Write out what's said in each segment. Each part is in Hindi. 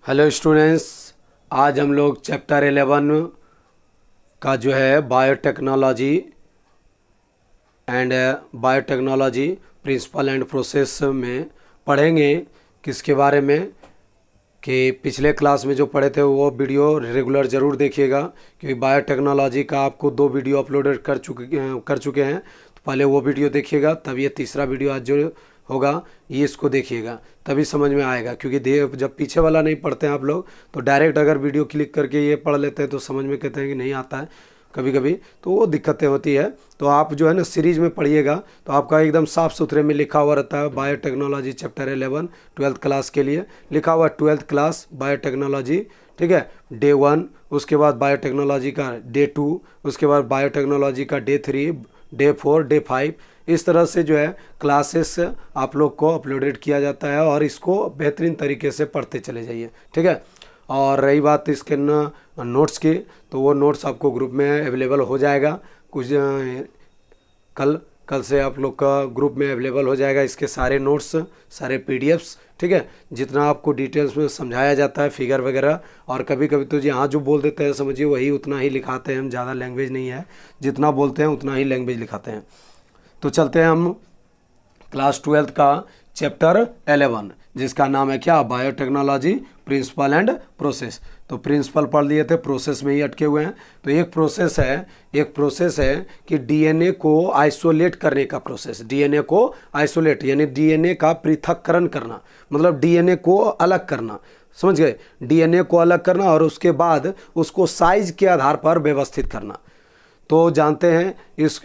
हेलो स्टूडेंट्स, आज हम लोग चैप्टर 11 का जो है बायोटेक्नोलॉजी प्रिंसिपल एंड प्रोसेस में पढ़ेंगे। किसके बारे में कि पिछले क्लास में जो पढ़े थे वो वीडियो रेगुलर ज़रूर देखिएगा, क्योंकि बायोटेक्नोलॉजी का आपको 2 वीडियो अपलोडेड कर चुके हैं। तो पहले वो वीडियो देखिएगा, तब ये तीसरा वीडियो आज जो होगा ये इसको देखिएगा, तभी समझ में आएगा। क्योंकि जब पीछे वाला नहीं पढ़ते हैं आप लोग तो डायरेक्ट अगर वीडियो क्लिक करके ये पढ़ लेते हैं तो समझ में कहते हैं कि नहीं आता है कभी कभी, तो वो दिक्कतें होती है। तो आप जो है ना सीरीज़ में पढ़िएगा तो आपका एकदम साफ़ सुथरे में लिखा हुआ रहता है। बायोटेक्नोलॉजी चैप्टर 11 12th क्लास के लिए लिखा हुआ 12th क्लास बायोटेक्नोलॉजी, ठीक है, डे 1, उसके बाद बायोटेक्नोलॉजी का डे 2, उसके बाद बायोटेक्नोलॉजी का डे 3, डे 4, डे 5। इस तरह से जो है क्लासेस आप लोग को अपलोडेड किया जाता है और इसको बेहतरीन तरीके से पढ़ते चले जाइए, ठीक है। और रही बात इसके नोट्स की, तो वो नोट्स आपको ग्रुप में अवेलेबल हो जाएगा। कुछ कल से आप लोग का ग्रुप में अवेलेबल हो जाएगा इसके सारे नोट्स, सारे पीडीएफ्स, ठीक है। जितना आपको डिटेल्स में समझाया जाता है, फिगर वगैरह, और कभी कभी तो यहाँ जो बोल देते हैं समझिए वही उतना ही लिखाते हैं हम, ज़्यादा लैंग्वेज नहीं है, जितना बोलते हैं उतना ही लैंग्वेज लिखाते हैं। तो चलते हैं हम क्लास 12th का चैप्टर 11, जिसका नाम है क्या, बायोटेक्नोलॉजी प्रिंसिपल एंड प्रोसेस। तो प्रिंसिपल पढ़ लिए थे, प्रोसेस में ही अटके हुए हैं। तो एक प्रोसेस है कि डीएनए को आइसोलेट करने का प्रोसेस। डीएनए को आइसोलेट यानी डीएनए का पृथक्करण करना, मतलब डीएनए को अलग करना, समझ गए। डीएनए को अलग करना और उसके बाद उसको साइज के आधार पर व्यवस्थित करना। तो जानते हैं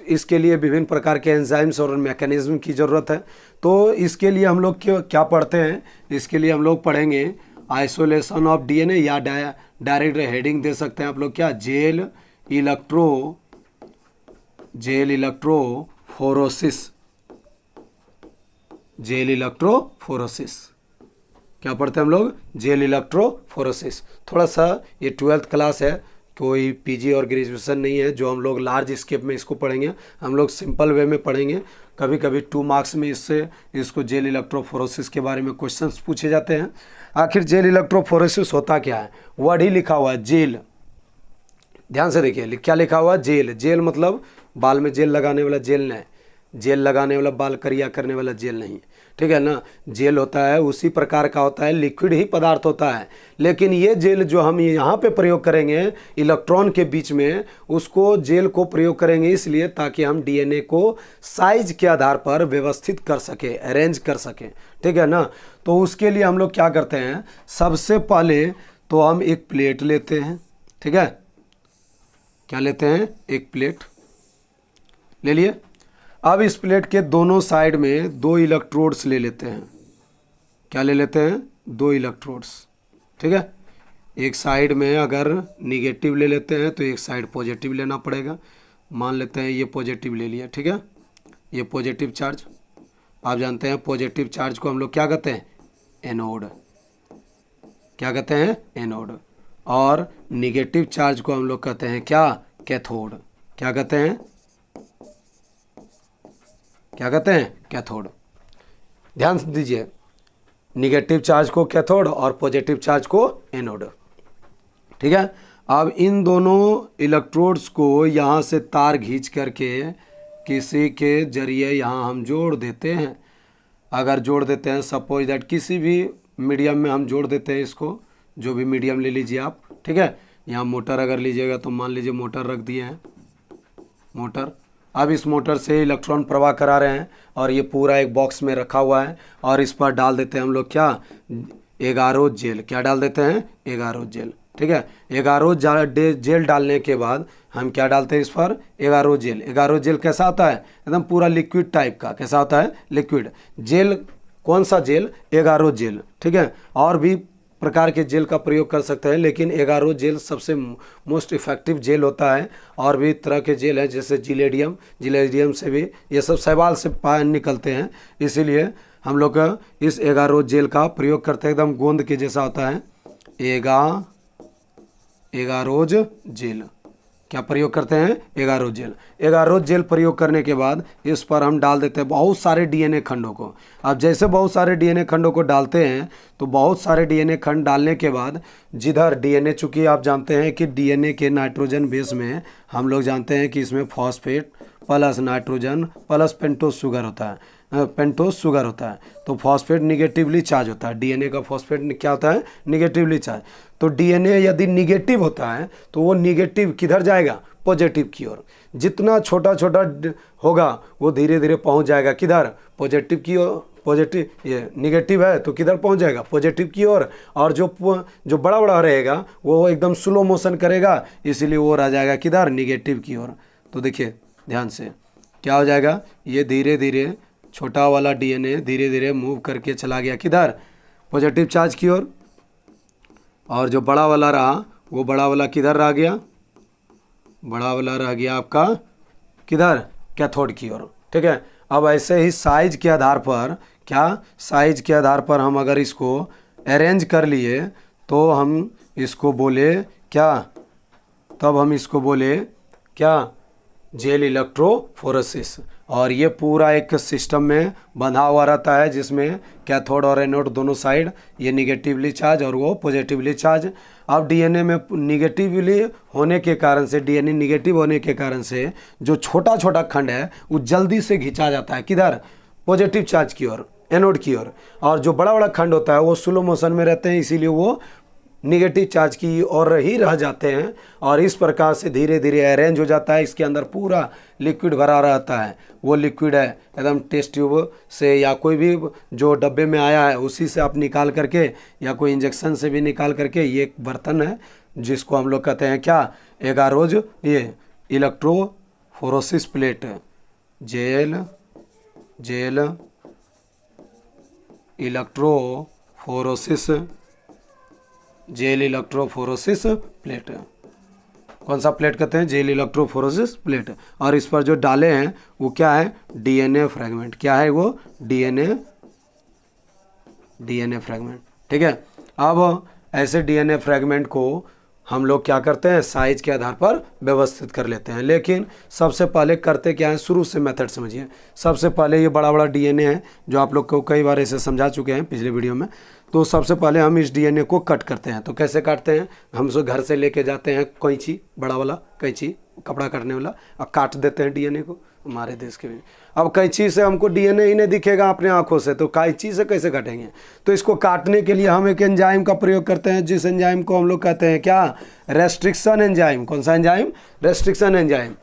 इसके लिए विभिन्न प्रकार के एंजाइम्स और मैकेनिज्म की ज़रूरत है। तो इसके लिए हम लोग क्या पढ़ते हैं, इसके लिए हम लोग पढ़ेंगे आइसोलेशन ऑफ डीएनए, या डायरेक्ट हेडिंग दे सकते हैं आप लोग क्या, जेल इलेक्ट्रोफोरोसिस। क्या पढ़ते हैं हम लोग, जेल इलेक्ट्रोफोरोसिस। थोड़ा सा ये 12th क्लास है, कोई पीजी और ग्रेजुएशन नहीं है जो हम लोग लार्ज स्केप में इसको पढ़ेंगे। हम लोग सिंपल वे में पढ़ेंगे। कभी कभी 2 मार्क्स में इसको जेल इलेक्ट्रोफोरोसिस के बारे में क्वेश्चंस पूछे जाते हैं। आखिर जेल इलेक्ट्रोफोरोसिस होता क्या है, वर्ड ही लिखा हुआ है जेल, ध्यान से देखिए क्या लिखा हुआ है, जेल मतलब बाल में जेल लगाने वाला जेल नहीं, जेल लगाने वाला बाल करिया करने वाला जेल नहीं, ठीक है ना। जेल होता है उसी प्रकार का होता है, लिक्विड ही पदार्थ होता है। लेकिन ये जेल जो हम यहाँ पे प्रयोग करेंगे इलेक्ट्रॉन के बीच में, उसको जेल को प्रयोग करेंगे इसलिए ताकि हम डीएनए को साइज के आधार पर व्यवस्थित कर सके, अरेंज कर सकें, ठीक है ना। तो उसके लिए हम लोग क्या करते हैं, सबसे पहले तो हम एक प्लेट लेते हैं, ठीक है। क्या लेते हैं, एक प्लेट ले लिए। अब इस प्लेट के दोनों साइड में 2 इलेक्ट्रोड्स ले लेते हैं। क्या ले लेते हैं, 2 इलेक्ट्रोड्स, ठीक है। एक साइड में अगर निगेटिव ले लेते हैं तो एक साइड पॉजिटिव लेना पड़ेगा। मान लेते हैं ये पॉजिटिव ले लिया, ठीक है, ये पॉजिटिव चार्ज। आप जानते हैं पॉजिटिव चार्ज को हम लोग क्या कहते हैं, एनोड। क्या कहते हैं, एनोड। और निगेटिव चार्ज को हम लोग कहते हैं क्या, कैथोड। क्या कहते हैं, कैथोड। ध्यान दीजिए, निगेटिव चार्ज को कैथोड और पॉजिटिव चार्ज को एनोड, ठीक है। अब इन दोनों इलेक्ट्रोड्स को यहाँ से तार खींच करके किसी के जरिए यहाँ हम जोड़ देते हैं। अगर जोड़ देते हैं, सपोज दैट किसी भी मीडियम में हम जोड़ देते हैं इसको, जो भी मीडियम ले लीजिए आप, ठीक है। यहाँ मोटर अगर लीजिएगा तो मान लीजिए मोटर रख दिए हैं, मोटर। अब इस मोटर से इलेक्ट्रॉन प्रवाह करा रहे हैं और ये पूरा एक बॉक्स में रखा हुआ है और इस पर डाल देते हैं हम लोग क्या, एगारो जेल। क्या डाल देते हैं, एगारो जेल, ठीक है। एगारो जेल डालने के बाद हम क्या डालते हैं इस पर, एगारो जेल। एगारो जेल कैसा होता है, एकदम पूरा लिक्विड टाइप का। कैसा होता है, लिक्विड जेल। कौन सा जेल, एगारो जेल, ठीक है। और भी प्रकार के जेल का प्रयोग कर सकते हैं, लेकिन एगारो जेल सबसे मोस्ट इफेक्टिव जेल होता है। और भी तरह के जेल हैं जैसे जिलेडियम से भी ये सब शैवाल से निकलते हैं, इसीलिए हम लोग इस एगारो जेल का प्रयोग करते हैं। एकदम गोंद के जैसा होता है, एगारोज जेल, क्या प्रयोग करते हैं? Agarose jail. एगारोज जेल प्रयोग करने के बाद इस पर हम डाल देते हैं बहुत सारे डीएनए खंडों को। अब जैसे बहुत सारे डीएनए खंडों को डालते हैं तो बहुत सारे डीएनए खंड डालने के बाद जिधर डीएनए, चूँकि आप जानते हैं कि डीएनए के नाइट्रोजन बेस में हम लोग जानते हैं कि इसमें phosphate plus nitrogen plus pentose sugar होता है, पेंटोस शुगर होता है। तो फॉस्फेट निगेटिवली चार्ज होता है, डीएनए का फॉस्फेट क्या होता है? Negatively charge. तो डीएनए यदि निगेटिव होता है तो वो निगेटिव किधर जाएगा? पॉजिटिव की ओर। जितना छोटा छोटा होगा वो धीरे धीरे पहुंच जाएगा किधर? पॉजिटिव की ओर। पॉजिटिव, ये निगेटिव है तो किधर पहुंच जाएगा? पॉजिटिव की ओर। और जो बड़ा बड़ा रहेगा वो एकदम स्लो मोशन करेगा, इसीलिए वो रह जाएगा किधर? निगेटिव की ओर। तो देखिए ध्यान से क्या हो जाएगा, ये धीरे धीरे छोटा वाला डीएनए धीरे धीरे मूव करके चला गया किधर? पॉजिटिव चार्ज की ओर। और जो बड़ा वाला रहा वो बड़ा वाला किधर रह गया? बड़ा वाला रह गया आपका किधर? कैथोड की ओर। ठीक है। अब ऐसे ही साइज के आधार पर, क्या साइज के आधार पर हम अगर इसको अरेंज कर लिए तो हम इसको बोले क्या? तब हम इसको बोले क्या? Gel electrophoresis. और ये पूरा एक सिस्टम में बंधा हुआ रहता है जिसमें कैथोड और एनोड दोनों साइड ये निगेटिवली चार्ज और वो पॉजिटिवली चार्ज। अब डीएनए में निगेटिवली होने के कारण से, डीएनए निगेटिव होने के कारण से जो छोटा छोटा खंड है वो जल्दी से खींचा जाता है किधर? पॉजिटिव चार्ज की ओर, एनोड की ओर। और जो बड़ा बड़ा खंड होता है वो स्लो मोशन में रहते हैं, इसीलिए वो निगेटिव चार्ज की ओर ही रह जाते हैं। और इस प्रकार से धीरे धीरे अरेंज हो जाता है। इसके अंदर पूरा लिक्विड भरा रहता है। वो लिक्विड है एकदम टेस्ट ट्यूब से या कोई भी जो डब्बे में आया है उसी से आप निकाल करके या कोई इंजेक्शन से भी निकाल करके, ये एक बर्तन है जिसको हम लोग कहते हैं क्या? एगारोज ये electrophoresis plate. Gel electrophoresis, gel electrophoresis plate. कौन सा प्लेट कहते हैं? Gel electrophoresis plate. और इस पर जो डाले हैं वो क्या है? DNA fragment. क्या है वो? DNA fragment. ठीक है। अब ऐसे डीएनए फ्रेगमेंट को हम लोग क्या करते हैं? साइज के आधार पर व्यवस्थित कर लेते हैं। लेकिन सबसे पहले करते क्या है? शुरू से मेथड समझिए। सबसे पहले ये बड़ा बड़ा डीएनए है जो आप लोग को कई बार ऐसे समझा चुके हैं पिछले वीडियो में। तो सबसे पहले हम इस डीएनए को कट करते हैं। तो कैसे काटते हैं? हम सो घर से लेके जाते हैं कैंची, बड़ा वाला कैंची, कपड़ा काटने वाला, और काट देते हैं डीएनए को हमारे देश के भी। अब कैंची से हमको डीएनए ही नहीं दिखेगा अपने आंखों से, तो कैंची से कैसे काटेंगे? तो इसको काटने के लिए हम एक एंजाइम का प्रयोग करते हैं, जिस एंजाइम को हम लोग कहते हैं क्या? Restriction enzyme. कौन सा एंजाइम? Restriction enzyme.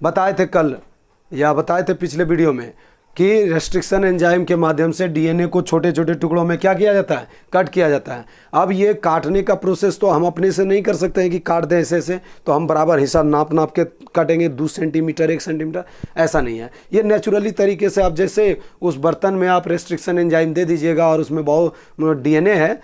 बताए थे कल या बताए थे पिछले वीडियो में कि रेस्ट्रिक्शन एंजाइम के माध्यम से डीएनए को छोटे छोटे टुकड़ों में क्या किया जाता है? कट किया जाता है। अब ये काटने का प्रोसेस तो हम अपने से नहीं कर सकते हैं कि काट दें ऐसे से, तो हम बराबर हिस्सा नाप के काटेंगे, 2 सेंटीमीटर 1 सेंटीमीटर, ऐसा नहीं है। ये नेचुरली तरीके से आप जैसे उस बर्तन में आप रेस्ट्रिक्शन एंजाइम दे दीजिएगा और उसमें बहुत डीएनए है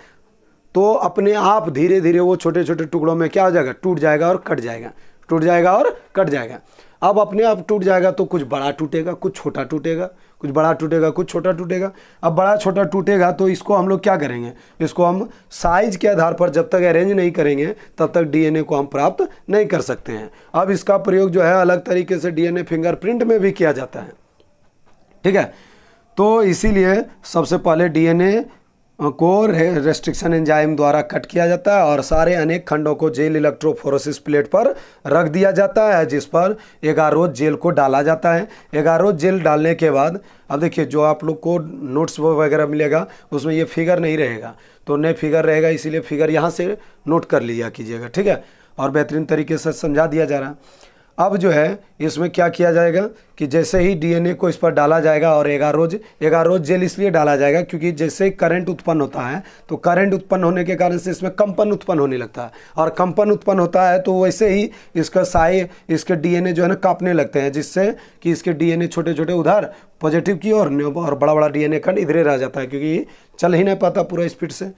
तो अपने आप धीरे धीरे वो छोटे छोटे टुकड़ों में क्या हो जाएगा? टूट जाएगा और कट जाएगा, टूट जाएगा और कट जाएगा। अब अपने आप टूट जाएगा तो कुछ बड़ा टूटेगा, कुछ छोटा टूटेगा, कुछ बड़ा टूटेगा, कुछ छोटा टूटेगा। अब बड़ा छोटा टूटेगा तो इसको हम लोग क्या करेंगे? इसको हम साइज के आधार पर जब तक अरेंज नहीं करेंगे तब तक डीएनए को हम प्राप्त नहीं कर सकते हैं। अब इसका प्रयोग जो है अलग तरीके से डीएनए फिंगरप्रिंट में भी किया जाता है। ठीक है। तो इसीलिए सबसे पहले डीएनए को रेस्ट्रिक्शन एंजाइम द्वारा कट किया जाता है और सारे अनेक खंडों को जेल इलेक्ट्रोफोरेसिस प्लेट पर रख दिया जाता है, जिस पर एगारोज जेल को डाला जाता है। एगारोज जेल डालने के बाद अब देखिए जो आप लोग को नोट्स वगैरह मिलेगा उसमें ये फिगर नहीं रहेगा, तो नए फिगर रहेगा, इसीलिए फिगर यहाँ से नोट कर लिया कीजिएगा। ठीक है। और बेहतरीन तरीके से समझा दिया जा रहा है। अब जो है इसमें क्या किया जाएगा कि जैसे ही डीएनए को इस पर डाला जाएगा और एगारोज जेल इसलिए डाला जाएगा क्योंकि जैसे ही करंट उत्पन्न होता है तो करंट उत्पन्न होने के कारण से इसमें कंपन उत्पन्न होने लगता है, और कंपन उत्पन्न होता है तो वैसे ही इसके डीएनए जो है ना कांपने लगते हैं, जिससे कि इसके डीएनए छोटे छोटे उधर पॉजिटिव की और बड़ा बड़ा डीएनए खंड इधरे रह जाता है क्योंकि चल ही नहीं पाता पूरा स्पीड से।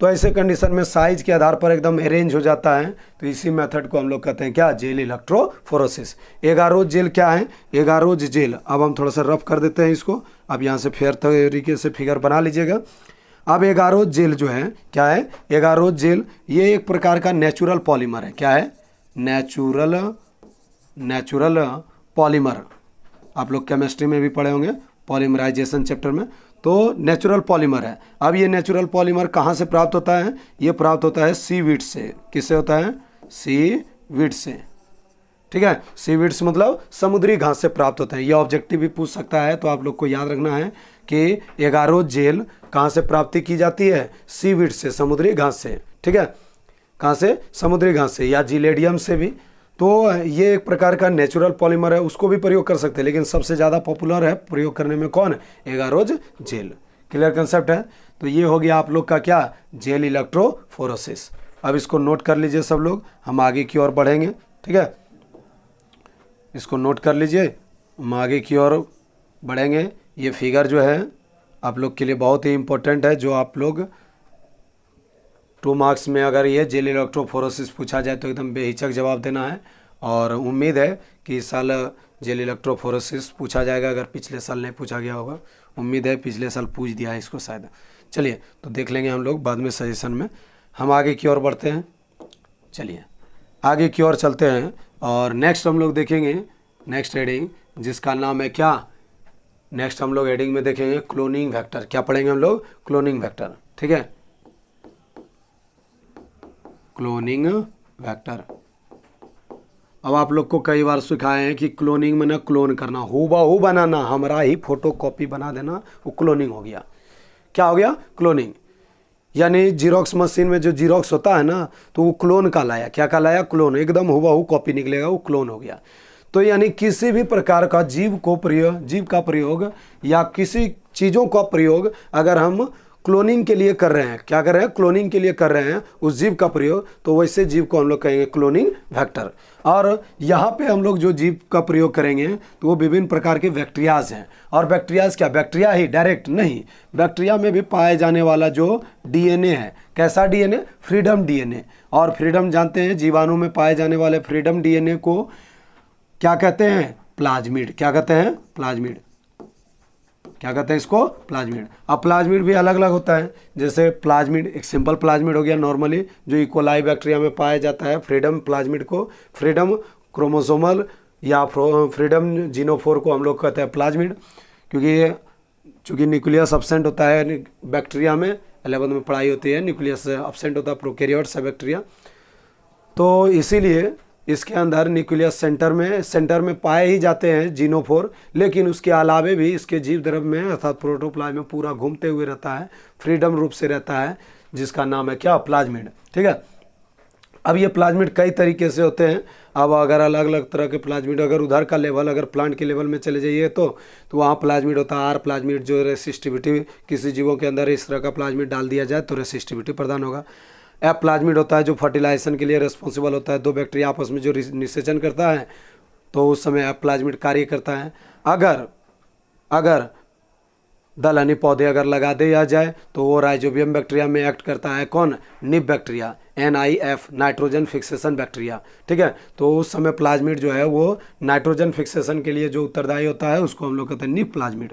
तो ऐसे कंडीशन में साइज के आधार पर एकदम अरेंज हो जाता है। तो इसी मेथड को हम लोग कहते हैं क्या? Gel electrophoresis. एगारोज जेल क्या है? एगारोज जेल, अब हम थोड़ा सा रफ कर देते हैं इसको। अब यहाँ से फेयर तरीके से फिगर बना लीजिएगा। अब एगारोज जेल जो है क्या है? एगारोज जेल ये एक प्रकार का नेचुरल पॉलीमर है। क्या है? नेचुरल पॉलीमर, आप लोग केमिस्ट्री में भी पढ़े होंगे पॉलीमराइजेशन चैप्टर में। तो नेचुरल पॉलीमर है। अब ये नेचुरल पॉलीमर कहाँ से प्राप्त होता है? ये प्राप्त होता है सीवीड से। किससे होता है? सीवीड से। ठीक है, सीवीड्स मतलब समुद्री घास से प्राप्त होते हैं। यह ऑब्जेक्टिव भी पूछ सकता है, तो आप लोग को याद रखना है कि एगारो जेल कहाँ से प्राप्ति की जाती है? सीवीड से, समुद्री घास से। ठीक है, कहाँ से? समुद्री घास से या जिलेडियम से भी। तो ये एक प्रकार का नेचुरल पॉलीमर है, उसको भी प्रयोग कर सकते हैं, लेकिन सबसे ज़्यादा पॉपुलर है प्रयोग करने में कौन? Agarose jail. क्लियर कंसेप्ट है? तो ये हो गया आप लोग का क्या? Gel electrophoresis. अब इसको नोट कर लीजिए सब लोग, हम आगे की ओर बढ़ेंगे। ठीक है, इसको नोट कर लीजिए, हम आगे की ओर बढ़ेंगे। ये फिगर जो है आप लोग के लिए बहुत ही इम्पोर्टेंट है, जो आप लोग 2 मार्क्स में अगर ये जेल इलेक्ट्रोफोरेसिस पूछा जाए तो एकदम बेहिचक जवाब देना है। और उम्मीद है कि इस साल जेल इलेक्ट्रोफोरेसिस पूछा जाएगा, अगर पिछले साल नहीं पूछा गया होगा। उम्मीद है पिछले साल पूछ दिया है इसको शायद। चलिए, तो देख लेंगे हम लोग बाद में सजेशन में। हम आगे की ओर बढ़ते हैं। चलिए आगे की ओर चलते हैं और नेक्स्ट हम लोग देखेंगे नेक्स्ट हेडिंग, जिसका नाम है क्या? नेक्स्ट हम लोग हेडिंग में देखेंगे क्लोनिंग वेक्टर। क्या पढ़ेंगे हम लोग? Cloning vector. ठीक है, क्लोनिंग वेक्टर। अब आप लोग को कई बार सिखाए हैं कि क्लोनिंग में ना क्लोन करना, हूबहू बनाना, हमारा ही फोटो कॉपी बना देना, वो क्लोनिंग हो गया। क्या हो गया? क्लोनिंग। यानी जीरोक्स मशीन में जो जीरोक्स होता है ना, तो वो क्लोन कहलाया। क्या कहलाया? क्लोन। एकदम हूबहू कॉपी निकलेगा, वो क्लोन हो गया। तो यानी किसी भी प्रकार का जीव का प्रयोग या किसी चीज़ों का प्रयोग अगर हम क्लोनिंग के लिए कर रहे हैं, क्या कर रहे हैं? क्लोनिंग के लिए कर रहे हैं उस जीव का प्रयोग, तो वैसे जीव को हम लोग कहेंगे क्लोनिंग वेक्टर। और यहाँ पे हम लोग जो जीव का प्रयोग करेंगे तो वो विभिन्न प्रकार के बैक्टीरियाज हैं। और बैक्टीरियाज क्या? बैक्टीरिया ही डायरेक्ट नहीं, बैक्टीरिया में भी पाए जाने वाला जो डीएनए है। कैसा डीएनए? Freedom DNA. और फ्रीडम जानते हैं, जीवाणु में पाए जाने वाले फ्रीडम डीएनए को क्या कहते हैं? प्लाज्मिड। क्या कहते हैं? प्लाज्मिड। क्या कहते हैं इसको? प्लाज्मिड। अब प्लाज्मिड भी अलग अलग होता है। जैसे प्लाज्मिड, एक सिंपल प्लाज्मिड हो गया नॉर्मली, जो इकोलाई बैक्टीरिया में पाया जाता है। फ्रीडम प्लाज्मिड को फ्रीडम क्रोमोसोमल या फ्रीडम जीनोफोर को हम लोग कहते हैं प्लाज्मिड, क्योंकि ये चूँकि न्यूक्लियस अब्सेंट होता है बैक्टीरिया में, 11th में पढ़ाई होती है, न्यूक्लियस अब्सेंट होता है प्रोकैरियोट्स है बैक्टीरिया, तो इसीलिए इसके अंदर न्यूक्लियस सेंटर में पाए ही जाते हैं जीनोफोर। लेकिन उसके अलावे भी इसके जीव द्रव्य में अर्थात प्रोटोप्लाज्म में पूरा घूमते हुए रहता है, फ्रीडम रूप से रहता है, जिसका नाम है क्या? प्लाज्मिड। ठीक है, अब ये प्लाज्मिड कई तरीके से होते हैं। अब अगर अलग अलग तरह के प्लाज्मिड, अगर उधर का लेवल, अगर प्लांट के लेवल में चले जाइए तो वहाँ प्लाज्मिड होता है आर प्लाज्मिड, जो रेसिस्टिविटी, किसी जीवों के अंदर इस तरह का प्लाज्मिड डाल दिया जाए तो रेसिस्टिविटी प्रदान होगा। एफ प्लाज्मिड होता है जो फर्टिलाइजेशन के लिए रिस्पॉन्सिबल होता है, 2 बैक्टीरिया आपस में जो निषेचन करता है तो उस समय एफ प्लाज्मिड कार्य करता है। अगर दलहनी पौधे अगर लगा दिया जाए तो वो राइजोबियम बैक्टीरिया में एक्ट करता है। कौन? Nib bacteria, NIF, nitrogen fixation bacteria. ठीक है, तो उस समय प्लाज्मिड जो है वो नाइट्रोजन फिक्सेशन के लिए जो उत्तरदायी होता है उसको हम लोग कहते हैं निब प्लाज्मिड।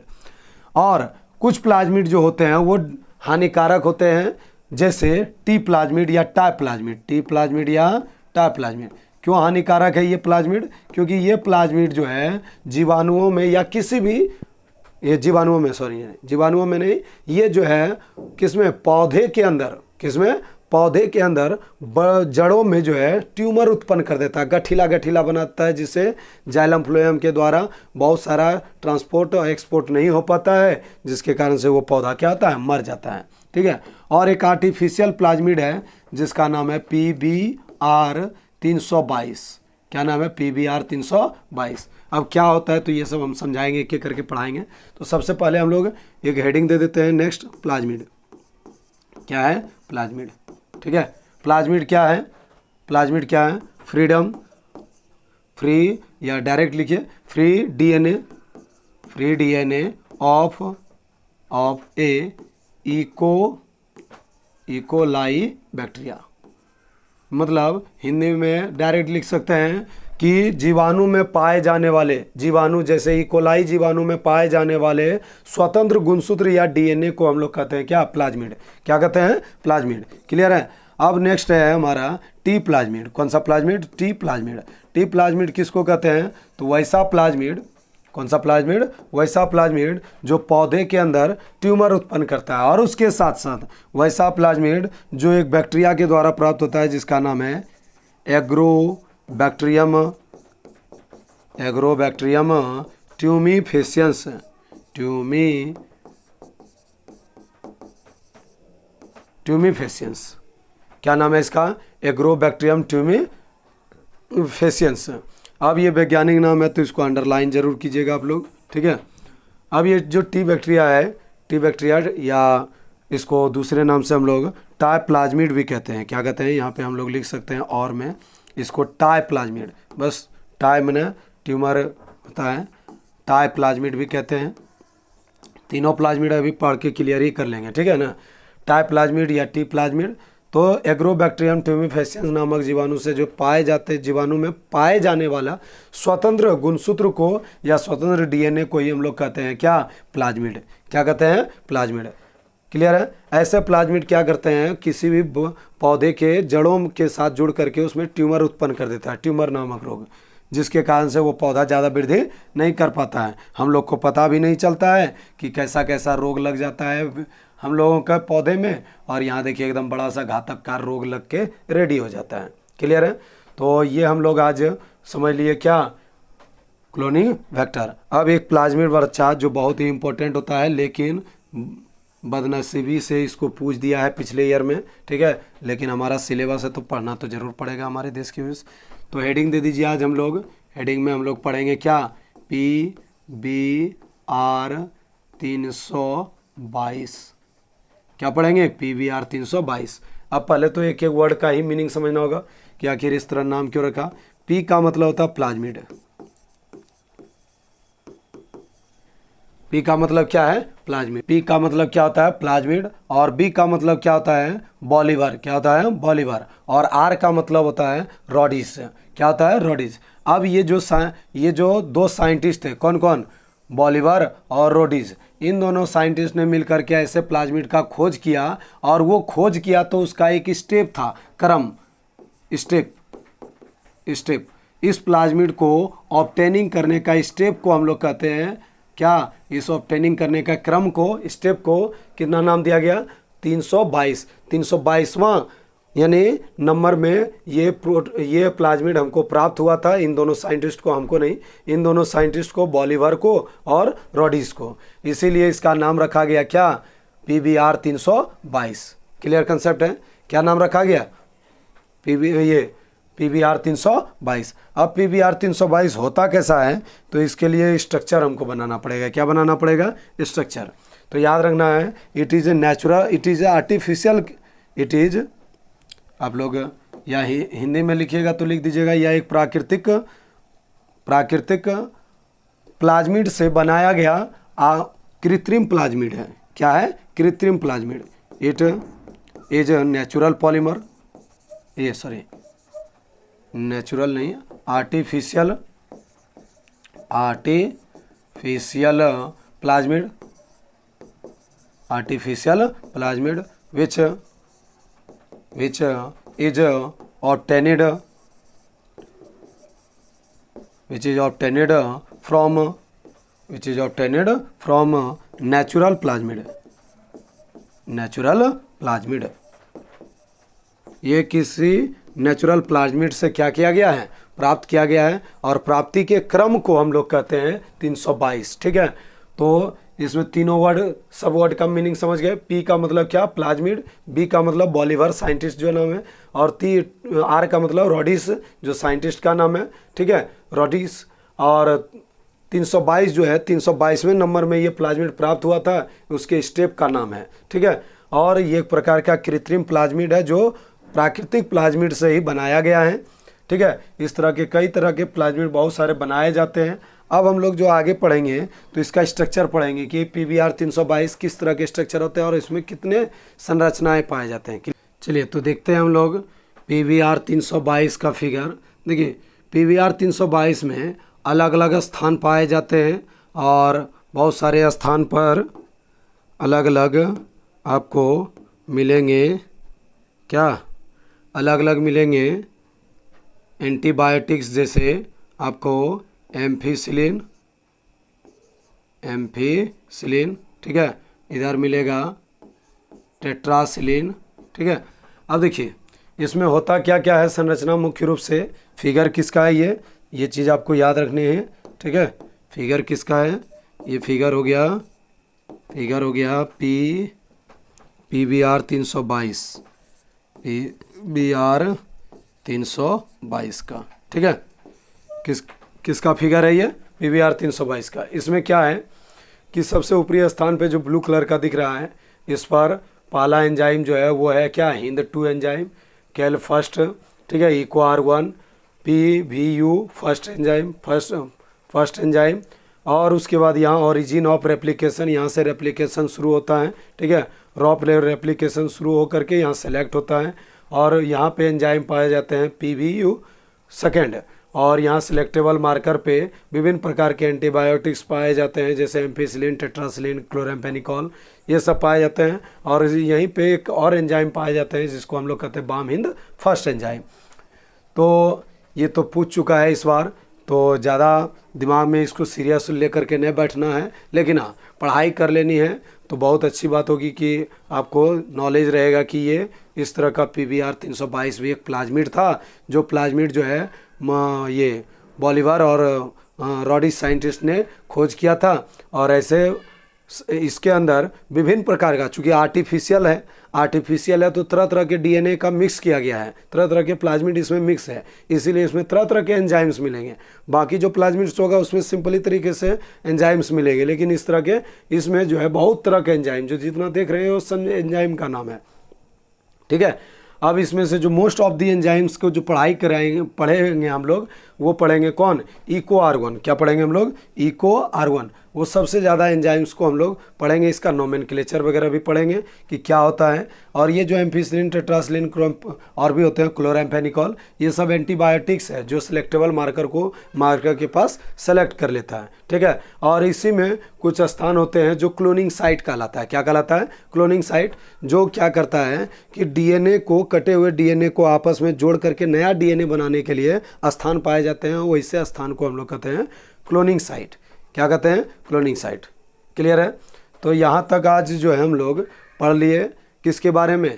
और कुछ प्लाज्मिड जो होते हैं वो हानिकारक होते हैं, जैसे टी प्लाज्मिड या टाई प्लाज्मिड। टी प्लाज्मिड या टाई प्लाज्मिड। क्यों हानिकारक है ये प्लाज्मिड? क्योंकि ये प्लाज्मिड जो है जीवाणुओं में या किसी भी, ये जीवाणुओं में नहीं, ये जो है किसमें? पौधे के अंदर। किसमें? पौधे के अंदर जड़ों में जो है ट्यूमर उत्पन्न कर देता है, गठीला बनाता है, जिससे जाइलम फ्लोएम के द्वारा बहुत सारा ट्रांसपोर्ट और एक्सपोर्ट नहीं हो पाता है, जिसके कारण से वो पौधा क्या होता है? मर जाता है। ठीक है, और एक आर्टिफिशियल प्लाज्मिड है जिसका नाम है PBR 322। क्या नाम है? PBR 322। अब क्या होता है तो ये सब हम समझाएंगे, एक एक करके पढ़ाएंगे। तो सबसे पहले हम लोग एक हेडिंग दे देते हैं नेक्स्ट, प्लाज्मिड। क्या है? प्लाज्मिड। ठीक है, प्लाज्मिड क्या है? प्लाज्मिड क्या है? फ्रीडम, फ्री या डायरेक्ट लिखिए, free DNA of A E coli bacteria. मतलब हिंदी में डायरेक्ट लिख सकते हैं कि जीवाणु में पाए जाने वाले, जीवाणु जैसे इकोलाई जीवाणु में पाए जाने वाले स्वतंत्र गुणसूत्र या डीएनए को हम लोग कहते हैं क्या? प्लाज्मिड। क्या कहते हैं? प्लाज्मिड। क्लियर है? अब नेक्स्ट है हमारा टी प्लाज्मिड। कौन सा plasmid? T plasmid. T plasmid किसको कहते हैं? तो वैसा प्लाज्मिड, कौन सा प्लाज्मिड? वैसा प्लाज्मिड जो पौधे के अंदर ट्यूमर उत्पन्न करता है, और उसके साथ साथ वैसा प्लाज्मिड जो एक बैक्टीरिया के द्वारा प्राप्त होता है जिसका नाम है एग्रोबैक्टीरियम, एग्रोबैक्टीरियम ट्यूमीफेसियंस, ट्यूमीफेसियंस। क्या नाम है इसका? Agrobacterium tumefaciens. अब ये वैज्ञानिक नाम है तो इसको अंडरलाइन जरूर कीजिएगा आप लोग, ठीक है। अब ये जो टी बैक्टीरिया है, टी बैक्टीरिया या इसको दूसरे नाम से हम लोग टाई प्लाज्मिड भी कहते हैं। क्या कहते हैं? यहाँ पे हम लोग लिख सकते हैं और में इसको टाई प्लाज्मिड, बस टाई मैंने ट्यूमर होता है, टाई प्लाज्मिड भी कहते हैं। तीनों प्लाज्मिड अभी पढ़ के क्लियर ही कर लेंगे, ठीक है ना। टाई प्लाज्मिड या टी प्लाज्मिड तो एग्रोबैक्टीरियम ट्यूमीफेसियंस नामक जीवाणु से जो पाए जाते, जीवाणु में पाए जाने वाला स्वतंत्र गुणसूत्र को या स्वतंत्र डीएनए को ही हम लोग कहते हैं क्या? प्लाज्मिड। क्या कहते हैं? प्लाज्मिड। क्लियर है? ऐसे प्लाज्मिड क्या करते हैं? किसी भी पौधे के जड़ों के साथ जुड़ करके उसमें ट्यूमर उत्पन्न कर देता है, ट्यूमर नामक रोग, जिसके कारण से वो पौधा ज़्यादा वृद्धि नहीं कर पाता है। हम लोग को पता भी नहीं चलता है कि कैसा कैसा रोग लग जाता है हम लोगों का पौधे में, और यहाँ देखिए एकदम बड़ा सा घातककार रोग लग के रेडी हो जाता है। क्लियर है? तो ये हम लोग आज समझ लिए क्या? Cloning vector. अब एक प्लाज्मिड बच्चा जो बहुत ही इंपॉर्टेंट होता है, लेकिन बदनसीबी से इसको पूछ दिया है पिछले ईयर में, ठीक है, लेकिन हमारा सिलेबस है तो पढ़ना तो जरूर पड़ेगा हमारे देश की वजह से। तो हेडिंग दे दीजिए आज हम लोग। हेडिंग में हम लोग पढ़ेंगे क्या? PBR 322। क्या पढ़ेंगे? PBR 322। अब पहले तो एक एक वर्ड का ही मीनिंग समझना होगा कि आखिर इस तरह नाम क्यों रखा। पी का मतलब होता है प्लाज्मिड। पी का मतलब क्या है? प्लाज्मिड। पी का मतलब क्या होता है? प्लाज्मिड। और बी का मतलब क्या होता है? बॉलीवर। क्या होता है? बॉलीवर। और आर का मतलब होता है रोडिस। क्या होता है? रोडिस। अब ये जो दो साइंटिस्ट थे, कौन कौन? बॉलीवर और रोडिस। इन दोनों साइंटिस्ट ने मिलकर के ऐसे प्लाज्मिड का खोज किया, और वो खोज किया तो उसका एक स्टेप था, क्रम, स्टेप। इस प्लाज्मिड को ऑब्टेनिंग करने का स्टेप को हम लोग कहते हैं क्या? इस ऑब्टेनिंग करने का क्रम को, स्टेप को कितना नाम दिया गया? 322। 322वां यानी नंबर में ये प्लाज्मिड हमको प्राप्त हुआ था। इन दोनों साइंटिस्ट को, हमको नहीं, इन दोनों साइंटिस्ट को, बॉलीवर को और रोडिस को। इसीलिए इसका नाम रखा गया क्या? PBR 322। क्लियर कंसेप्ट है? क्या नाम रखा गया? PBR 322। अब PBR 322 होता कैसा है? तो इसके लिए स्ट्रक्चर हमको बनाना पड़ेगा। क्या बनाना पड़ेगा? स्ट्रक्चर। तो याद रखना है, it is a natural, it is a artificial, it is, आप लोग या हिंदी में लिखिएगा तो लिख दीजिएगा, यह एक प्राकृतिक प्लाज्मिड से बनाया गया कृत्रिम प्लाज्मिड है। क्या है? कृत्रिम plasmid. It is natural polymer, ये सॉरी नेचुरल नहीं, artificial plasmid, artificial plasmid which is obtained from natural plasmid। ये किसी नेचुरल प्लाज्मिड से क्या किया गया है? प्राप्त किया गया है, और प्राप्ति के क्रम को हम लोग कहते हैं 322। ठीक है, तो इसमें तीनों वर्ड, सब वर्ड का मीनिंग समझ गए। पी का मतलब क्या? प्लाज्मिड। बी का मतलब बॉलीवर, साइंटिस्ट जो नाम है। और आर का मतलब रोडिस, जो साइंटिस्ट का नाम है। ठीक है, रोडिस। और 322 जो है, 322वें नंबर में ये प्लाज्मिड प्राप्त हुआ था, उसके स्टेप का नाम है। ठीक है, और ये एक प्रकार का कृत्रिम प्लाज्मिड है जो प्राकृतिक प्लाज्मिड से ही बनाया गया है। ठीक है, इस तरह के कई तरह के प्लाज्मिड बहुत सारे बनाए जाते हैं। अब हम लोग जो आगे पढ़ेंगे तो इसका स्ट्रक्चर पढ़ेंगे कि PBR 322 किस तरह के स्ट्रक्चर होते हैं और इसमें कितने संरचनाएं पाए जाते हैं। चलिए तो देखते हैं हम लोग PBR 322 का फिगर। देखिए, PBR 322 में अलग अलग स्थान पाए जाते हैं, और बहुत सारे स्थान पर अलग अलग आपको मिलेंगे क्या? अलग अलग मिलेंगे एंटीबायोटिक्स, जैसे आपको एम्फिसिलिन, ठीक है, इधर मिलेगा टेट्रासिलिन, ठीक है। अब देखिए इसमें होता क्या क्या है संरचना, मुख्य रूप से फिगर किसका है, ये चीज़ आपको याद रखनी है, ठीक है। फिगर किसका है, ये फिगर हो गया PBr 322, PBr 322 का, ठीक है। किसका फिगर है ये, PBr 322 का। इसमें क्या है कि सबसे ऊपरी स्थान पे जो ब्लू कलर का दिख रहा है, इस पर पहला एंजाइम जो है वो है क्या, HindII एंजाइम, कैल फर्स्ट, ठीक है, eco R1, PVU first enzyme, और उसके बाद यहाँ ओरिजिन ऑफ रेप्लिकेशन, यहाँ से रेप्लिकेशन शुरू होता है, ठीक है। रॉप रेप्लिकेशन शुरू हो करके यहाँ सेलेक्ट होता है, और यहाँ पे एंजाइम पाए जाते हैं PVU सेकेंड, और यहाँ सिलेक्टेबल मार्कर पे विभिन्न प्रकार के एंटीबायोटिक्स पाए जाते हैं, जैसे एम्फिसिलिन, टेट्रासिलिन, क्लोराम्फेनिकॉल, ये सब पाए जाते हैं। और यहीं पे एक और एंजाइम पाए जाते हैं जिसको हम लोग कहते हैं बाम हिंद फर्स्ट एंजाइम। तो ये तो पूछ चुका है इस बार, तो ज़्यादा दिमाग में इसको सीरियस लेकर के नहीं बैठना है, लेकिन हाँ पढ़ाई कर लेनी है तो बहुत अच्छी बात होगी कि आपको नॉलेज रहेगा कि ये इस तरह का PBr 322 भी एक प्लाज्मिड था, जो प्लाज्मिड जो है ये बॉलीवर और रॉडिस साइंटिस्ट ने खोज किया था। और ऐसे इसके अंदर विभिन्न प्रकार का, चूँकि आर्टिफिशियल है तो तरह तरह के DNA का मिक्स किया गया है, तरह तरह के प्लाज्मिड इसमें मिक्स है, इसीलिए इसमें तरह तरह के एंजाइम्स मिलेंगे। बाकी जो प्लाज्मिड्स होगा उसमें सिंपली तरीके से एंजाइम्स मिलेंगे, लेकिन इस तरह के इसमें जो है बहुत तरह के एंजाइम, जो जितना देख रहे हैं वो सब एंजाइम का नाम है, ठीक है। अब इसमें से जो मोस्ट ऑफ दी एंजाइम्स को जो पढ़ेंगे हम लोग, वो पढ़ेंगे कौन, इको R1। क्या पढ़ेंगे हम लोग, इको R1, वो सबसे ज़्यादा एंजाइम्स को हम लोग पढ़ेंगे, इसका नोमेनक्लेचर वगैरह भी पढ़ेंगे कि क्या होता है। और ये जो एम्फिसिलिन, टेट्रासिलिन, और भी होते हैं क्लोराम्फेनिकॉल, ये सब एंटीबायोटिक्स है जो सिलेक्टेबल मार्कर के पास सेलेक्ट कर लेता है, ठीक है। और इसी में कुछ स्थान होते हैं जो क्लोनिंग साइट कहलाता है। क्या कहलाता है, क्लोनिंग साइट, जो क्या करता है कि DNA को, कटे हुए DNA को आपस में जोड़ करके नया DNA बनाने के लिए स्थान पाए जाते हैं, वैसे स्थान को हम लोग कहते हैं क्लोनिंग साइट। क्या कहते हैं, क्लोनिंग साइट। क्लियर है। तो यहाँ तक आज जो है हम लोग पढ़ लिए किसके बारे में,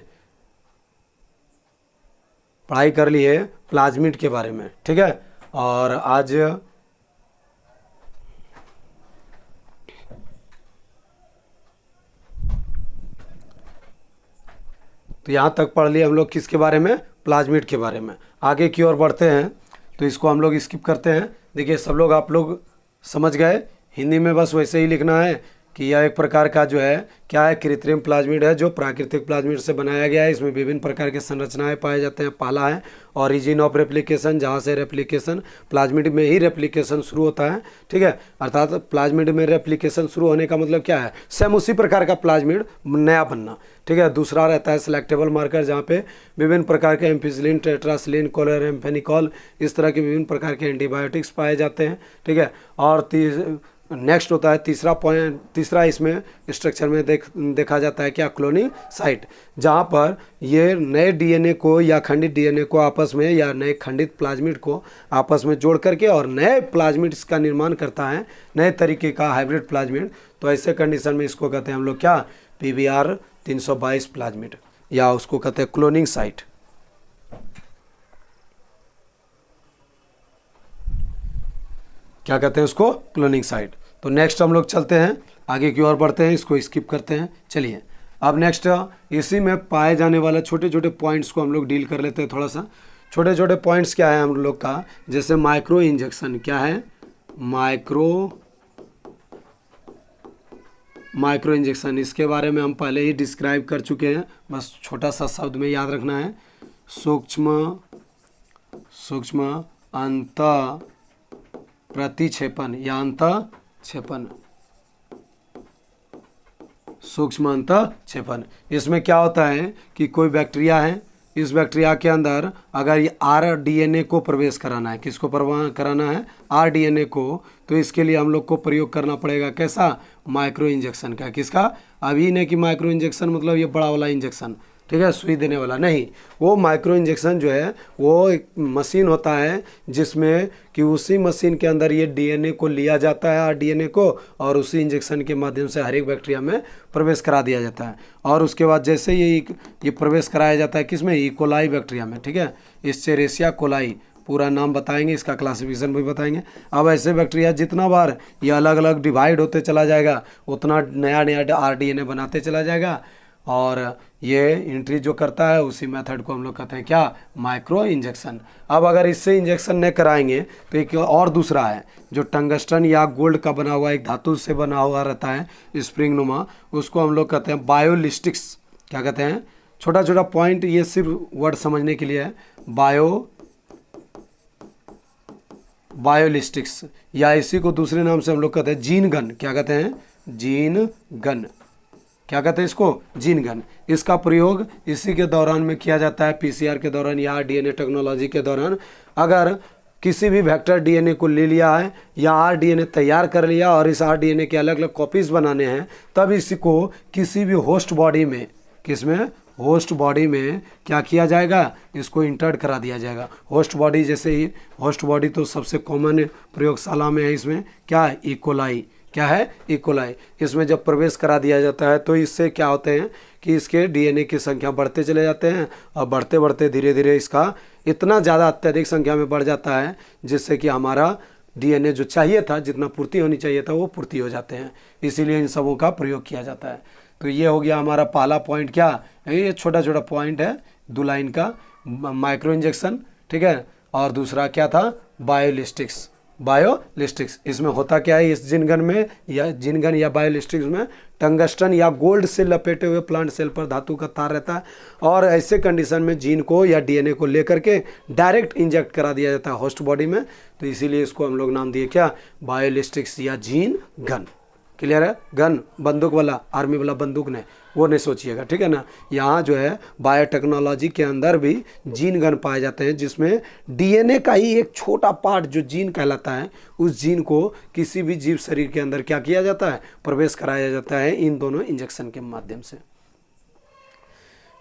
पढ़ाई कर लिए प्लाज्मिड के बारे में, ठीक है। और आज तो यहाँ तक पढ़ लिए हम लोग किसके बारे में, प्लाज्मिड के बारे में। आगे की ओर बढ़ते हैं तो इसको हम लोग स्किप करते हैं। देखिए सब लोग, आप लोग समझ गए, हिंदी में बस वैसे ही लिखना है कि यह एक प्रकार का जो है क्या है, कृत्रिम प्लाज्मिड है जो प्राकृतिक प्लाज्मिड से बनाया गया है। इसमें विभिन्न प्रकार के संरचनाएं पाए जाते हैं। पहला है ओरिजिन ऑफ रेप्लिकेशन, जहाँ से रेप्लिकेशन प्लाज्मिड में ही रेप्लिकेशन शुरू होता है, ठीक है। अर्थात प्लाज्मिड में रेप्लिकेशन शुरू होने का मतलब क्या है, सेम उसी प्रकार का प्लाज्मिड नया बनना, ठीक है। दूसरा रहता है सिलेक्टेबल मार्कर, जहाँ पे विभिन्न प्रकार के एम्फिसिलिन, टेट्रासिलिन, क्लोराम्फेनिकॉल, इस तरह के विभिन्न प्रकार के एंटीबायोटिक्स पाए जाते हैं, ठीक है। और नेक्स्ट होता है तीसरा इसमें स्ट्रक्चर में देखा जाता है क्या, क्लोनिंग साइट, जहाँ पर ये नए DNA को या खंडित DNA को आपस में, या नए खंडित प्लाज्मिड को आपस में जोड़ करके और नए प्लाज्मिड्स का निर्माण करता है, नए तरीके का हाइब्रिड प्लाज्मिड। तो ऐसे कंडीशन में इसको कहते हैं हम लोग क्या, PBr 322 प्लाज्मिड, या उसको कहते हैं क्लोनिंग साइट। क्या कहते हैं उसको, क्लोनिंग साइट। तो नेक्स्ट हम लोग चलते हैं, आगे की ओर बढ़ते हैं, इसको स्किप करते हैं। चलिए अब नेक्स्ट इसी में पाए जाने वाले छोटे छोटे पॉइंट्स को हम लोग डील कर लेते हैं थोड़ा सा। छोटे छोटे पॉइंट्स क्या है हम लोग का, जैसे माइक्रो इंजेक्शन। क्या है, माइक्रो इंजेक्शन, इसके बारे में हम पहले ही डिस्क्राइब कर चुके हैं, बस छोटा सा शब्द में याद रखना है। सूक्ष्म अंत प्रतिक्षेपण या अंतक्षेपण, सूक्ष्म अंतक्षेपण। इसमें क्या होता है कि कोई बैक्टीरिया है, इस बैक्टीरिया के अंदर अगर ये rDNA को प्रवेश कराना है, किसको कराना है, rDNA को, तो इसके लिए हम लोग को प्रयोग करना पड़ेगा कैसा, माइक्रो इंजेक्शन का। किसका, अभी नहीं कि माइक्रो इंजेक्शन मतलब ये बड़ा वाला इंजेक्शन, ठीक है, सुई देने वाला नहीं। वो माइक्रो इंजेक्शन जो है वो एक मशीन होता है जिसमें कि उसी मशीन के अंदर ये डीएनए को लिया जाता है, डीएनए को, और उसी इंजेक्शन के माध्यम से हर एक बैक्टीरिया में प्रवेश करा दिया जाता है। और उसके बाद जैसे ये प्रवेश कराया जाता है किसमें, ई कोलाई बैक्टीरिया में, ठीक है, एस्चेरेसिया कोलाई, पूरा नाम बताएंगे, इसका क्लासिफिकेशन भी बताएंगे। अब ऐसे बैक्टीरिया जितना बार ये अलग अलग डिवाइड होते चला जाएगा उतना नया नया आरडीएनए बनाते चला जाएगा, और ये एंट्री जो करता है उसी मेथड को हम लोग कहते हैं क्या, माइक्रो इंजेक्शन। अब अगर इससे इंजेक्शन नहीं कराएंगे तो एक और दूसरा है जो टंगस्टन या गोल्ड का बना हुआ एक धातु से बना हुआ रहता है स्प्रिंग नुमा, उसको हम लोग कहते हैं बायोलिस्टिक्स। क्या कहते हैं, छोटा छोटा पॉइंट, ये सिर्फ वर्ड समझने के लिए है, बायोलिस्टिक्स, या इसी को दूसरे नाम से हम लोग कहते हैं जीन गन। क्या कहते हैं, जीन गन। क्या कहते हैं इसको, जीन गन। इसका प्रयोग इसी के दौरान में किया जाता है, पीसीआर के दौरान या डीएनए टेक्नोलॉजी के दौरान। अगर किसी भी वेक्टर डीएनए को ले लिया है या आरडीएनए तैयार कर लिया और इस आरडीएनए के अलग अलग कॉपीज बनाने हैं, तब इसको किसी भी होस्ट बॉडी में, किसमें, होस्ट बॉडी में क्या किया जाएगा, इसको इंटर्ड करा दिया जाएगा। होस्ट बॉडी जैसे ही, होस्ट बॉडी तो सबसे कॉमन प्रयोगशाला में है, इसमें क्या है, इकोलाई। क्या है, इकोलाई। इसमें जब प्रवेश करा दिया जाता है तो इससे क्या होते हैं कि इसके डीएनए की संख्या बढ़ते चले जाते हैं, और बढ़ते बढ़ते धीरे धीरे इसका इतना ज़्यादा अत्यधिक संख्या में बढ़ जाता है जिससे कि हमारा डीएनए जो चाहिए था, जितना पूर्ति होनी चाहिए था, वो पूर्ति हो जाते हैं। इसीलिए इन सबों का प्रयोग किया जाता है। तो ये हो गया हमारा पहला पॉइंट, क्या, ये छोटा छोटा पॉइंट है 2 लाइन का, माइक्रो इंजेक्शन, ठीक है, और दूसरा क्या था, बायोलिस्टिक्स। बायोलिस्टिक्स इसमें होता क्या है, इस जिनगन में या जिनगन या बायोलिस्टिक्स में टंगस्टन या गोल्ड से लपेटे हुए प्लांट सेल पर धातु का तार रहता है, और ऐसे कंडीशन में जीन को या डीएनए को लेकर के डायरेक्ट इंजेक्ट करा दिया जाता है होस्ट बॉडी में। तो इसीलिए इसको हम लोग नाम दिए क्या, बायोलिस्टिक्स या जीन गन। क्लियर है, गन बंदूक वाला, आर्मी वाला बंदूक ने, वो नहीं सोचिएगा, ठीक है ना। यहाँ जो है बायोटेक्नोलॉजी के अंदर भी जीन गन पाए जाते हैं, जिसमें डीएनए का ही एक छोटा पार्ट जो जीन कहलाता है, उस जीन को किसी भी जीव शरीर के अंदर क्या किया जाता है, प्रवेश कराया जाता है इन दोनों इंजेक्शन के माध्यम से।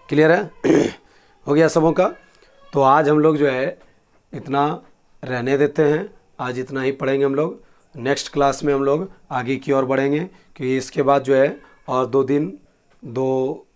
क्लियर है, हो गया सबों का। तो आज हम लोग जो है इतना रहने देते हैं, आज इतना ही पढ़ेंगे हम लोग। नेक्स्ट क्लास में हम लोग आगे की ओर बढ़ेंगे, क्योंकि इसके बाद जो है और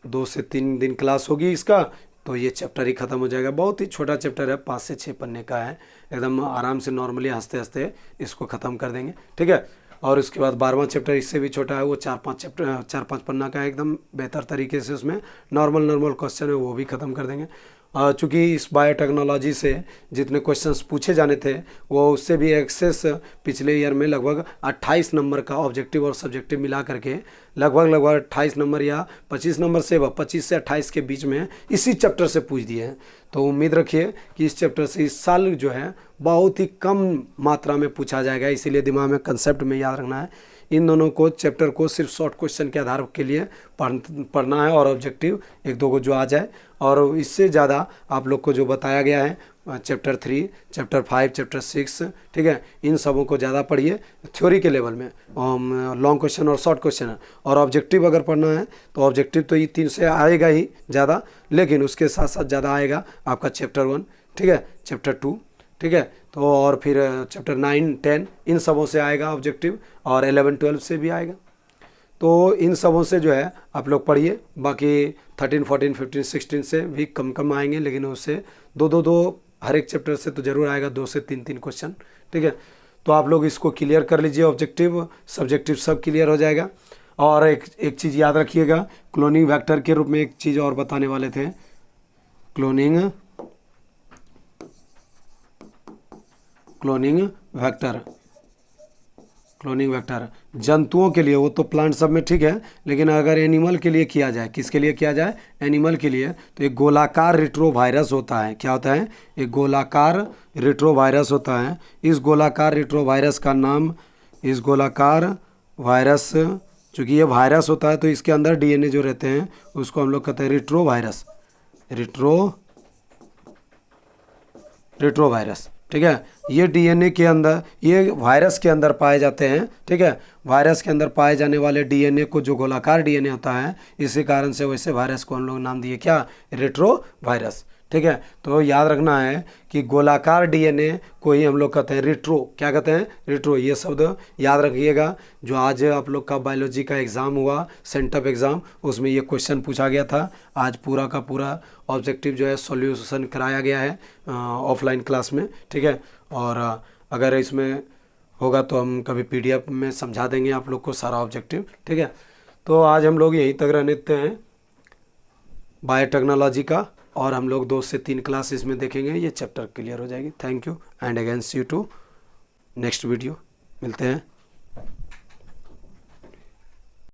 2 से 3 दिन क्लास होगी इसका, तो ये चैप्टर ही ख़त्म हो जाएगा। बहुत ही छोटा चैप्टर है, 5 से 6 पन्ने का है, एकदम आराम से नॉर्मली हंसते हंसते इसको ख़त्म कर देंगे, ठीक है। और उसके बाद 12वां चैप्टर इससे भी छोटा है, वो 4-5 पन्ना का है, एकदम बेहतर तरीके से उसमें नॉर्मल क्वेश्चन है वो भी ख़त्म कर देंगे। चूँकि इस बायोटेक्नोलॉजी से जितने क्वेश्चंस पूछे जाने थे वो उससे भी एक्सेस पिछले ईयर में लगभग 28 नंबर का ऑब्जेक्टिव और सब्जेक्टिव मिला करके लगभग 28 नंबर या 25 नंबर से 25 से 28 के बीच में इसी चैप्टर से पूछ दिए हैं। तो उम्मीद रखिए कि इस चैप्टर से इस साल जो है बहुत ही कम मात्रा में पूछा जाएगा, इसीलिए दिमाग में कंसेप्ट में याद रखना है। इन दोनों को चैप्टर को सिर्फ शॉर्ट क्वेश्चन के आधार के लिए पढ़ना है, और ऑब्जेक्टिव 1-2 को जो आ जाए, और इससे ज़्यादा आप लोग को जो बताया गया है चैप्टर 3, चैप्टर 5, चैप्टर 6, ठीक है, इन सबों को ज़्यादा पढ़िए थ्योरी के लेवल में, लॉन्ग क्वेश्चन और शॉर्ट क्वेश्चन। और ऑब्जेक्टिव अगर पढ़ना है तो ऑब्जेक्टिव तो ये 3 से आएगा ही ज़्यादा, लेकिन उसके साथ साथ ज़्यादा आएगा आपका चैप्टर 1, ठीक है, चैप्टर 2, ठीक है, तो और फिर चैप्टर 9, 10 इन सबों से आएगा ऑब्जेक्टिव, और 11, 12 से भी आएगा। तो इन सबों से जो है आप लोग पढ़िए। बाकी 13, 14, 15, 16 से भी कम आएंगे, लेकिन उससे 2 हर एक चैप्टर से तो जरूर आएगा, 2 से 3 क्वेश्चन, ठीक है। तो आप लोग इसको क्लियर कर लीजिए, ऑब्जेक्टिव सब्जेक्टिव सब क्लियर हो जाएगा। और एक चीज़ याद रखिएगा, क्लोनिंग वेक्टर के रूप में एक चीज़ और बताने वाले थे, क्लोनिंग वेक्टर जंतुओं के लिए, वो तो प्लांट सब में ठीक है, लेकिन अगर एनिमल के लिए किया जाए, किसके लिए किया जाए, एनिमल के लिए, तो एक गोलाकार रेट्रोवायरस होता है। क्या होता है, एक गोलाकार रेट्रोवायरस होता है। इस गोलाकार रेट्रोवायरस का नाम, इस गोलाकार वायरस, चूँकि ये वायरस होता है तो इसके अंदर डीएनए जो रहते हैं उसको हम लोग कहते हैं रेट्रोवायरस। ठीक है। ये डीएनए के अंदर, ये वायरस के अंदर पाए जाते हैं, ठीक है। वायरस के अंदर पाए जाने वाले डीएनए को, जो गोलाकार डीएनए होता है, इसी कारण से वैसे वायरस को हम लोग नाम दिए क्या, रेट्रो वायरस, ठीक है। तो याद रखना है कि गोलाकार डीएनए को ही हम लोग कहते हैं रेट्रो, क्या कहते हैं, रेट्रो। ये शब्द याद रखिएगा। जो आज आप लोग का बायोलॉजी का एग्ज़ाम हुआ, सेंटअप एग्ज़ाम, उसमें ये क्वेश्चन पूछा गया था। आज पूरा का पूरा ऑब्जेक्टिव जो है सॉल्यूशन कराया गया है ऑफलाइन क्लास में, ठीक है। और अगर इसमें होगा तो हम कभी पीडीएफ में समझा देंगे आप लोग को सारा ऑब्जेक्टिव, ठीक है। तो आज हम लोग यहीं तक रहने देते हैं बायोटेक्नोलॉजी का, और हम लोग 2 से 3 क्लास इसमें देखेंगे, ये चैप्टर क्लियर हो जाएगी। Thank you and again see you to next video, मिलते हैं।